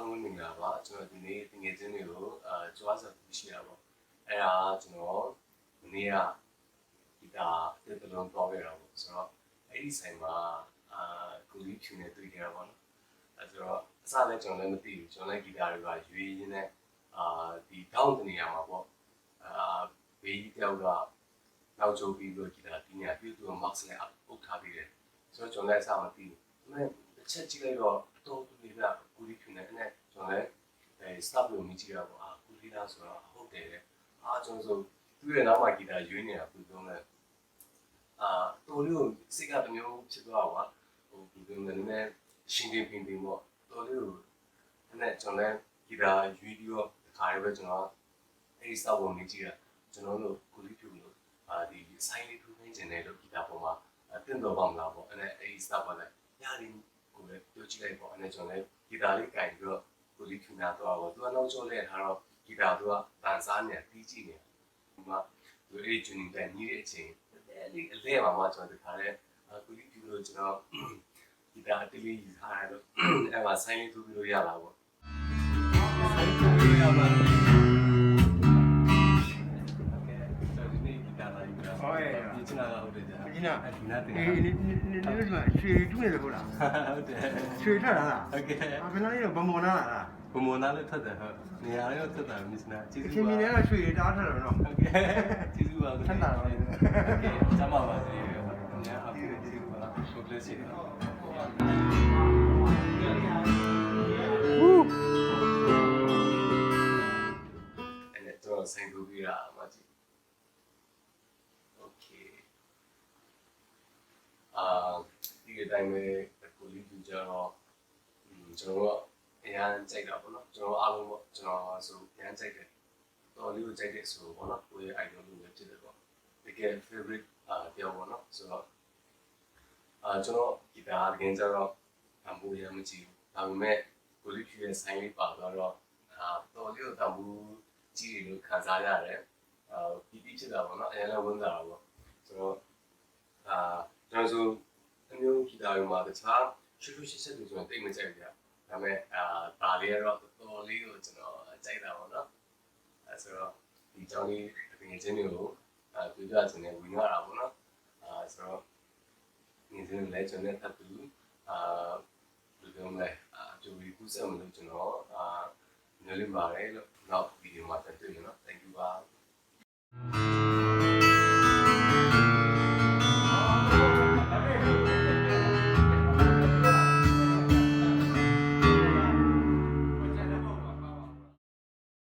လုံးမင်္ဂလာပါကျွန်တော်ဒီနေ့တကယ်ချင်းတွေကိုကြွားစားရှိရပါအဲ့ဒါကျွန်တော်ဒီနေ့ကဂီတာတစ်တလုံးပေါက်ခဲ့တာပေါ့ဆိုတော့အဲ့ဒီဆိုင်မှာကိုကြီးဖြူနေတွေ့ကြတာပေါ့နော်အဲ့တော့အစလည်းကျွန်တော်လည်းမသိဘူးကျွန်တော်လည်းဂီတာတွေကရွေးရင်းနဲ့ဒီတောင်းတနေရမှာပေါ့ဘေးတယောက်ကနောက်ကျပြီးတော့ဂီတာဒီနေရာပြုတ်သူက max နဲ့ပုတ်ထားပြီးတယ်ဆိုတော့ကျွန်တော်လည်းအစမသိဘူးဒါပေမဲ့တစ်ချက်ကြည့်လိုက်တော့တော်တူလေးကကိုကြီးဖြူနေတဲ့ကျွန်တော်လည်းstop လို့မြည်ကြည့်ရပါကိုကြီးလားဆိုတော့ဟုတ်တယ်ကျွန်တော်ဆိုသူ့ရဲ့နောက်မှာဂီတာရွေးနေတာပူသုံးလဲတော်လေးကိုစိတ်ကတမျိုးဖြစ်သွားပါပူသုံးတယ်နည်းနည်းရှင်ပြင်းပြင်းပေါ့တော်လေးကိုနဲ့ကျွန်တော်လည်းဂီတာရွေးပြီးတော့တခါလေးပဲကျွန်တော်အဲ့ဒီ stop ကိုမြည်ကြည့်ရကျွန်တော်တို့ကိုကြီးဖြူလို့ဒီဆိုင်လေးထိုးနေတယ်လို့ဂီတာပေါ်မှာတင်တော်ပါမလားပေါ့အဲ့ဒီ stop ပါလဲညာလေးကိုလည်းပြောကြည့်လိုက်ပေါ့အဲ့ကျွန်တော်လည်းဂီတာလေးကင်ပြီးတော့ကိုကြီးဖြူနာတော့သူကနောက်ကျော်လဲထားတော့ဂီတာသူကဗန်စားနေတီးကြည့်နေဒီမှာသူအဲ့ဂျူနီတန်ကြီးတဲ့အချိန်အလဲမှာမှကျွန်တော်တခါလဲကိုကြီးဖြူလို့ကျွန်တော်ဂီတာအတေးလေးယူထားရတော့အဲ့မှာဆိုင်လေးထိုးပြီးလို့ရလာပေါ့ဆိုင်ထိုးပြီးရပါဒီချနာကဟုတ်တယ်ကြာဒီနာဒီနာတင်ဒီမှာရွှေတူးနေတယ်ဟုတ်လားဟုတ်တယ်ရွှေထွက်လာလားဟုတ်ကဲ့ဘယ်လိုလဲတော့ဗမောနာလားဘုံမနာလည်းထွက်တယ်ဟုတ်နေရာလည်းထွက်တယ်မစ္စနာကျေးဇူးပါခင်ဗျင်းကရွှေတားထွက်တယ်နော်ဟုတ်ကဲ့ကျေးဇူးပါထွက်တာတော့โอเคကျမပါစေဟုတ်ညအပ်ကျေးဇူးပါဘုပလက်စီအဲ့တော့ဆိုင်ကူပြီးတာမကြည့်โอเคဒီအတိုင်းပဲကိုလေးပြကြတော့ကျွန်တော်ကအရန်ကြိုက်တာပေါ့နော်ကျွန်တော်အားလုံးပေါ့ကျွန်တော်ဆိုအရန်ကြိုက်တယ်တော်လေးကိုကြိုက်တဲ့ဆိုပေါ့နော်ကိုရဲ့ idol လို့ပဲဖြစ်တယ်ပေါ့တကယ် favorite ပြောပေါ့နော်ဆိုတော့ကျွန်တော်ဂီတာတကယ်ကြတော့အမှုရမကြည့်ဘူးဒါပေမဲ့ကိုလေးဖြူရဲ့ဆိုင်လေးပါတော့တော်လေးကိုတမှုကြည့်လို့ခံစားရတယ်ပြီးဖြစ်တာပေါ့နော်အရင်လည်းဝန်တာပေါ့ဆိုတော့ကျွန်တော်ဆိုအမျိုးဂီတာတွေမှာတခြားရှုပ်ရှက်ရှက်တွေဆိုရင်တိတ်မကြိုက်ဘူးဒါပေမဲ့ဒါလေးကတော့တော်လေးကိုကျွန်တော်ကြိုက်တာပေါ့နော်ဆိုတော့ဒီကြောင်းလေးတကယ်ချင်းတွေကိုပြောပြချင်တယ်ဝင်ရတာပေါ့နော်ဆိုတော့ဒီစင်းလည်းကျွန်တော်ထပ်တူဘယ်လိုလဲကြိုပြီးကူးစက်မလို့ကျွန်တော်ညှို့လေးပါတယ်လို့နောက်ဗီဒီယိုမှာတွေ့ရနော် thank you ပါ